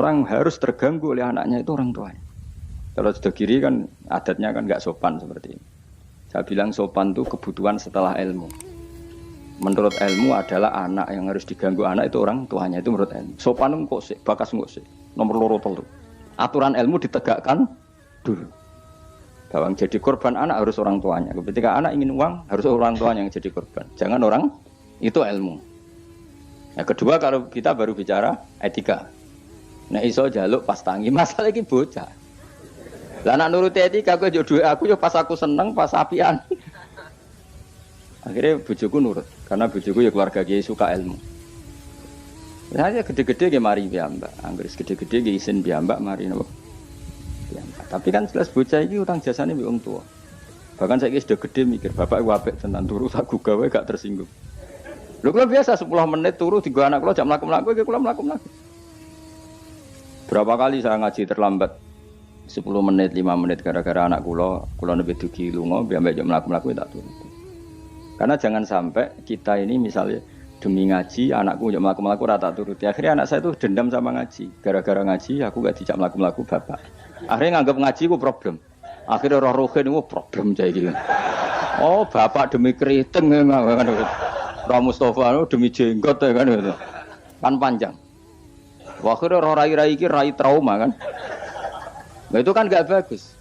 Orang harus terganggu oleh anaknya itu orang tuanya. Kalau sudah kiri kan adatnya kan nggak sopan seperti ini. Saya bilang sopan itu kebutuhan setelah ilmu. Menurut ilmu adalah anak yang harus diganggu anak itu orang tuanya, itu menurut ilmu. Sopan kok sih, bakas kok sih. Nomor loro telu. Aturan ilmu ditegakkan dulu. Bahwa jadi korban anak harus orang tuanya. Ketika anak ingin uang harus orang tuanya yang jadi korban. Jangan orang, itu ilmu. Yang kedua kalau kita baru bicara etika. Nah iso jaluk pas tangi masalah iki bocah. Lah nak nuruti etika aku yo duwe aku yo pas aku seneng pas apian. Akhirnya bojoku nurut karena bojoku ya keluarga kiai suka ilmu. Nah ya gede-gede ge mari piyambak. Anggere gede-gede ge isin piyambak mari napa. Piyambak. Tapi kan jelas bocah iki utang jasane mbek wong tua. Bahkan saiki sudah gede mikir bapak iku apik tenan turu tak gawe gak tersinggung. Lho kula biasa 10 menit turu digo anak kula jam mlaku-mlaku iki kula mlaku-mlaku. Berapa kali saya ngaji terlambat 10 menit, 5 menit gara-gara anak kula nembe dugi lunga, biar jam mlaku-mlaku tak turun. Karena jangan sampai kita ini misalnya demi ngaji, anakku jam mlaku-mlaku ora tak turuti. Akhirnya anak saya itu dendam sama ngaji. Gara-gara ngaji aku gak dijak mlaku-mlaku bapak. Akhirnya nganggap ngaji ku problem. Akhirnya roh rohin itu problem saya gitu. Oh, bapak demi keriting kan. Roh Mustafa demi jenggot kan gitu. Kan panjang. Akhirnya roh rai-rai iki rai trauma kan. Nah itu kan gak bagus.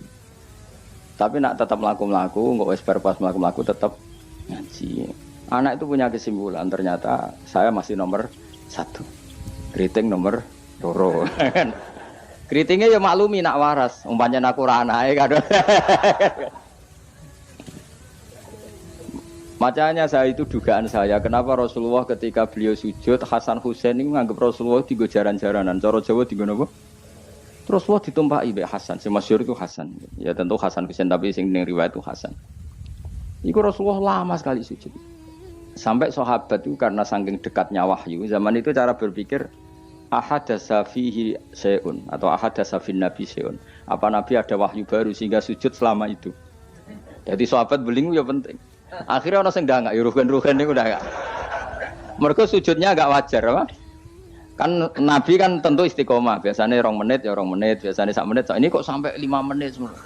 Tapi nak tetap melaku-melaku, nggak wes pas melaku-melaku tetap ngaji. Anak itu punya kesimpulan. Ternyata saya masih nomor 1, keriting nomor 2. Keritingnya ya maklumi nak waras. Umpamanya aku ranai kan. Makanya saya itu dugaan saya. Kenapa Rasulullah ketika beliau sujud Hasan Husain ini menganggap Rasulullah tiga jaran-jaranan. Cara Jawa tiga apa? Terus wah ditumpahi be Hasan, si masyhur itu Hasan. Ya tentu Hasan Husain tapi sing ning riwayat itu Hasan. Iku Rasulullah lama sekali sujud. Sampai sahabat itu karena saking dekatnya wahyu, zaman itu cara berpikir ahadasa fihi syai'un atau ahadasa fin nabi syai'un. Apa nabi ada wahyu baru sehingga sujud selama itu. Jadi sahabat belingu ya penting. Akhirnya orang sing enggak ya rugen-rugen niku udah enggak. Mergo sujudnya enggak wajar apa? Kan Nabi kan tentu istiqomah, biasanya 2 menit ya 2 menit, biasanya 1 menit. Ini kok sampai 5 menit semua.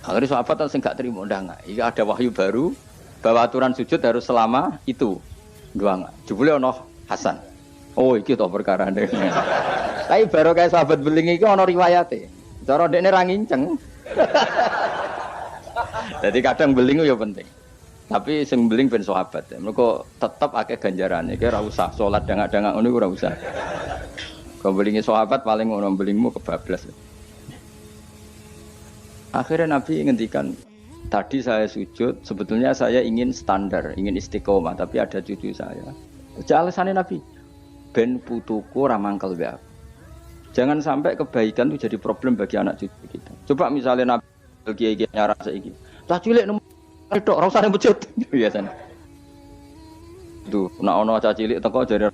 Akhirnya sahabat langsung enggak terima, udah enggak. Ini ada wahyu baru bahwa aturan sujud harus selama itu. Dua enggak. Jebule ono Hasan. Oh, iki to perkara ne. Tapi baru kayak sahabat beling iki ono riwayate. Cara dekne ra nginceng. Jadi kadang beling ya penting. Tapi sing beling ben sahabat. Mereka tetap akeh ganjarane. Iki ora usah salat dangak-dangak ngono ora usah. Kau belingi sahabat paling ngono belingmu kebablas. Akhirnya Nabi ngendikan, tadi saya sujud, sebetulnya saya ingin standar, ingin istiqomah, tapi ada cucu saya. Alasannya Nabi, ben putuku ora mangkel wae. Jangan sampai kebaikan itu jadi problem bagi anak cucu kita. Coba misalnya Nabi kiai-kiai nyara saiki. Cah cilik tok ora usah nang masjid biasane. Tuh, nek ana cah cilik teko jare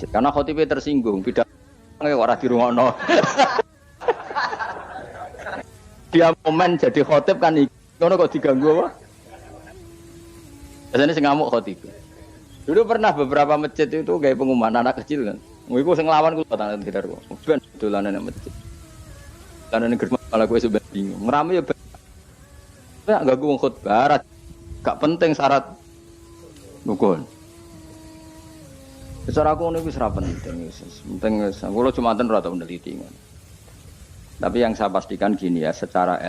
karena khotibe tersinggung, pidato ora dirungokno. Dia momen jadi khotib kan iki. Ngono kok diganggu apa? Biasane sing ngamuk khotib. Dulu pernah beberapa masjid itu gawe pengumuman anak kecil kan. Iku sing nglawan kula tangan sekitar kok. Ben dolanan nang masjid. Karena negeri malah gue sudah bingung. Ngerame ya enggak gue khutbah, gak penting syarat rukun. Secara aku ini wis ra penting, penting aku cuma enten ora tau meneliti. Tapi yang saya pastikan gini ya, secara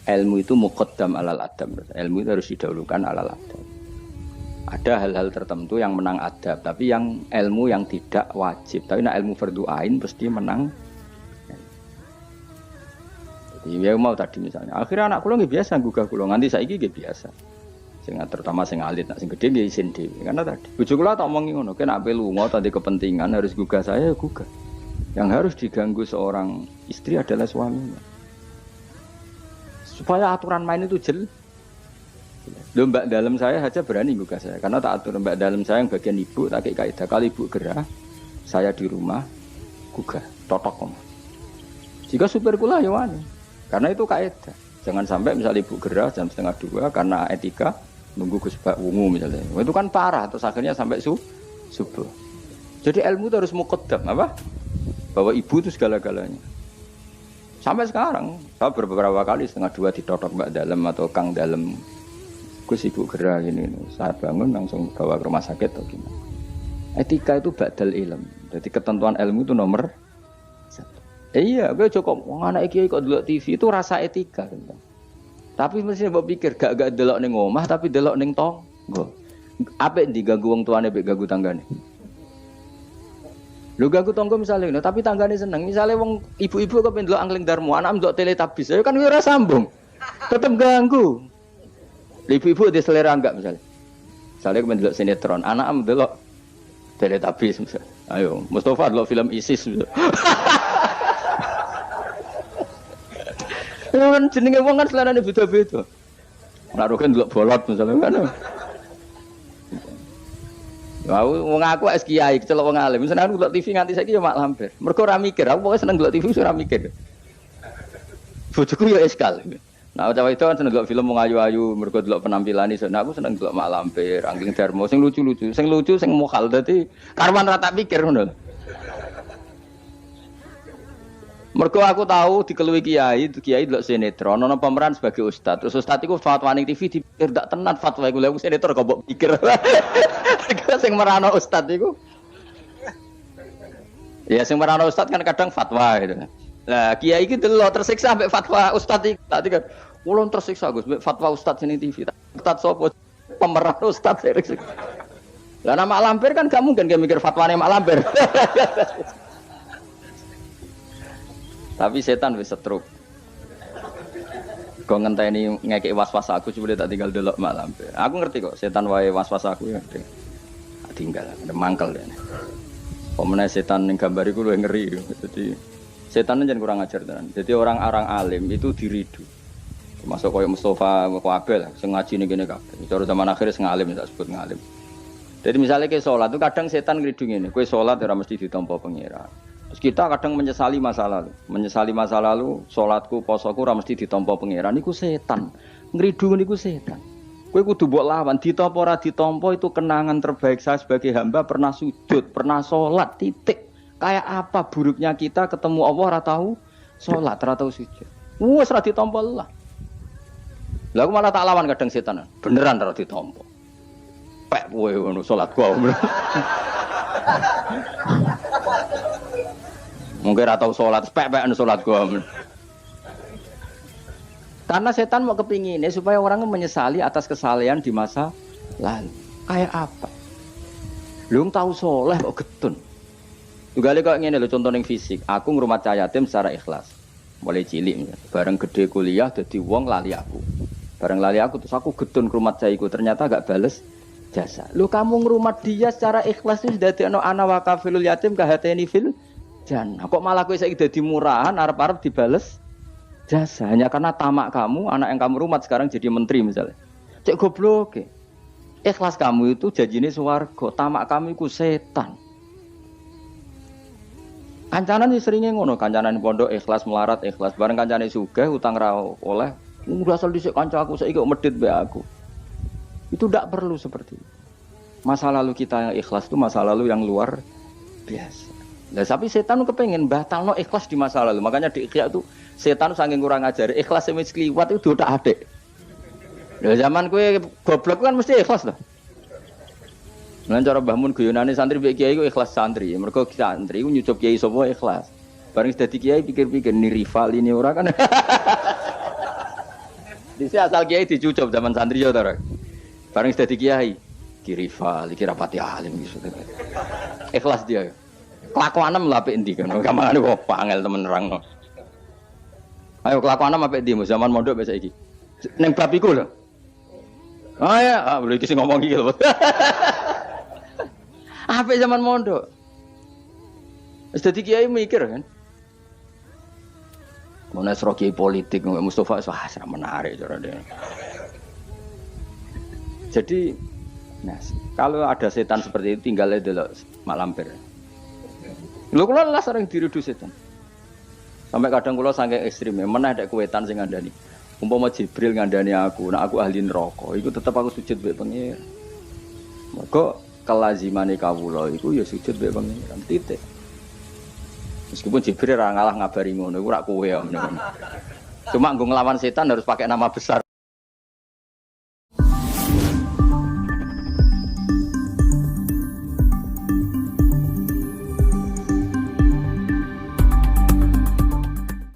ilmu itu muqaddam alal adab. Ilmu itu harus didahulukan alal adab. Ada hal-hal tertentu yang menang adab, tapi yang ilmu yang tidak wajib. Tapi nak ilmu fardhu ain pasti menang. Iya mau tadi misalnya. Akhirnya anak kula nggih biasa gugah kula nganti saiki nggih biasa. Sing terutama sing alit, nak sing gedhe nggih isin dhewe. Karena tadi bojo kula tak omongi ngono, nek ape lunga tadi kepentingan harus gugah saya ya gugah. Yang harus diganggu seorang istri adalah suaminya. Supaya aturan main itu jelas. Lho mbak dalam saya saja berani gugah saya. Karena tak atur mbak dalam saya yang bagian ibu tak kaidah kali ibu gerah saya di rumah gugah totok om. Jika supir kula ya wani. Karena itu kaidah. Jangan sampai misalnya ibu gerah jam 1:30 karena etika nunggu Gus Bak wungu misalnya. Itu kan parah terus akhirnya sampai subuh. Jadi ilmu itu harus muqaddam apa? Bahwa ibu itu segala-galanya. Sampai sekarang, saya beberapa kali setengah dua ditotok Mbak Dalem atau Kang Dalem. Gus ibu gerak ini, saya bangun langsung bawa ke rumah sakit atau gimana. Etika itu badal ilm. Jadi ketentuan ilmu itu nomor satu. Iya, gue cukup anak kiai kok delok TV itu rasa etika kan. Tapi mesti mbok pikir gak delok ning omah tapi delok ning tangga. Apik diganggu wong tuane mek ganggu tanggane. Lho ganggu tangga misalnya, tapi tanggane seneng. Misalnya wong ibu-ibu kok pendelok angling darmo, anak ndelok teletabis, ya kan ora sambung. Tetep ganggu. Ibu-ibu di selera enggak misalnya. Misalnya kok pendelok sinetron, anak ndelok teletabis misalnya. Ayo, Mustafa delok film ISIS. Ya kan jenenge wong kan selerane beda-beda. Naruh kan delok bolot misalnya kan. Wong aku es kiai kecelok wong alim. Seneng aku delok TV nganti saiki ya mak lampir. Mergo ora mikir, aku pokoke seneng delok TV ora mikir. Bojoku ya eskal. Nah, cawe itu kan seneng delok film wong ayu-ayu, mergo delok penampilane. Nah, aku seneng delok mak lampir, angling darmo sing lucu-lucu, sing mokal dadi karwan ra tak pikir ngono. Mergo aku tahu dikeluwi kiai delok sinetron ana pemeran sebagai ustaz. Terus ustaz iku fatwa ning TV dipikir ndak tenan fatwa iku lha sinetron kok mbok pikir. Mergo sing merano ustaz iku. Ya sing merano ustaz kan kadang fatwa gitu. Lah kiai iki delok tersiksa ambek fatwa ustaz iki. Tak kan ulun tersiksa Gus ambek fatwa ustaz ning TV. Ustaz sapa pemeran ustaz. Lah nama lampir kan gak mungkin mikir fatwane mak lampir. Tapi setan wis setruk. Kok ngenteni ngekek was-was aku coba tak tinggal delok mak lampir. Aku ngerti kok setan wae was-was aku ya. Tinggal mangkel ya. Pemene setan ning gambar iku luwih ngeri. Jadi setan jangan kurang ajar tenan. Jadi orang-orang alim itu diridu. Termasuk koyo Mustafa Kabel sing ngaji ning kene kabeh. Cara zaman akhir sing alim tak sebut ngalim. Jadi misalnya ke sholat itu kadang setan ngridu ngene, kowe sholat ora mesti ditampa pengira. Terus kita kadang menyesali masa lalu, sholatku, posoku ora mesti ditampa pengira. Niku setan. Ngridu niku setan. Kowe kudu mbok lawan, ditampa ora ditampa itu kenangan terbaik saya sebagai hamba pernah sujud, pernah sholat, titik. Kayak apa buruknya kita ketemu Allah ora tahu sholat, ora tahu sujud. Wes ora ditampa Allah. Lah aku malah tak lawan kadang setan. Beneran ora ditampa. Pek kowe ngono salat gua. Mungkin ora tau salat, pek-pek salat gua. Karena setan mau kepinginnya supaya orang menyesali atas kesalahan di masa lalu. Kayak apa? Belum tahu soleh kok getun. Juga kok ngene lho contoh ning fisik. Aku ngrumat cah yatim secara ikhlas. Mulai cilik bareng gede kuliah dadi wong lali aku. Bareng lali aku terus aku getun ngrumat cah iku ternyata gak bales jasa. Lu kamu ngerumat dia secara ikhlas itu sudah dadi ana wa kafilul yatim kahateni fil jannah. Kok malah kowe saiki dadi murahan arep-arep dibales jasa hanya karena tamak kamu, anak yang kamu rumat sekarang jadi menteri misalnya. Cek goblok. Ikhlas kamu itu janjine swarga, tamak kamu iku setan. Kancanan iki seringe ngono, kancanan pondok ikhlas melarat ikhlas, bareng kancane sugih utang ra oleh, udah asal dhisik kanca aku saiki kok medhit mbek aku. Itu tidak perlu seperti itu. Masa lalu kita yang ikhlas itu masa lalu yang luar biasa. Nah, tapi setan itu kepengen batalno ikhlas di masa lalu. Makanya di Ikhya itu setan saking kurang ajar. Ikhlas yang kliwat itu udah adik. Nah, zaman kue goblok kan mesti ikhlas lah. Nah, cara Mbah Mun guyonane santri mbek kiai ku ikhlas santri. Mergo santri ku nyucup kiai sapa ikhlas. Bareng dadi kiai pikir-pikir ni rival ini ora kan. Dise asal kiai dicucup zaman santri yo ta. Bareng dadi kiai, ki rival, iki rapati alim gitu. Ikhlas dia. Kelakuanem lha apik endi kan? Gampangane kok angel temen nerangno. Ayo kelakuanem apik endi zaman mondok wis saiki. Ning bab iku lho. Oh ya, lho iki sing ngomong iki lho. Apik zaman mondok. Wis dadi kiai mikir kan. Mana sro kiai politik Mustafa wah menarik cara dia. Jadi, nah, kalau ada setan seperti itu tinggal delok mak lampir. Lho kula lah sering diridu setan. Sampai kadang kula saking ekstrem, meneh nek kuwetan sing ngandani. Umpama Jibril ngandani aku, nek aku ahli neraka, iku tetep aku sujud mbek pengira. Mergo kelazimane kawula iku ya sujud mbek pangeran titik. Meskipun Jibril ora ngalah ngabari ngono, iku ora kowe ya. Cuma nggo nglawan setan harus pakai nama besar.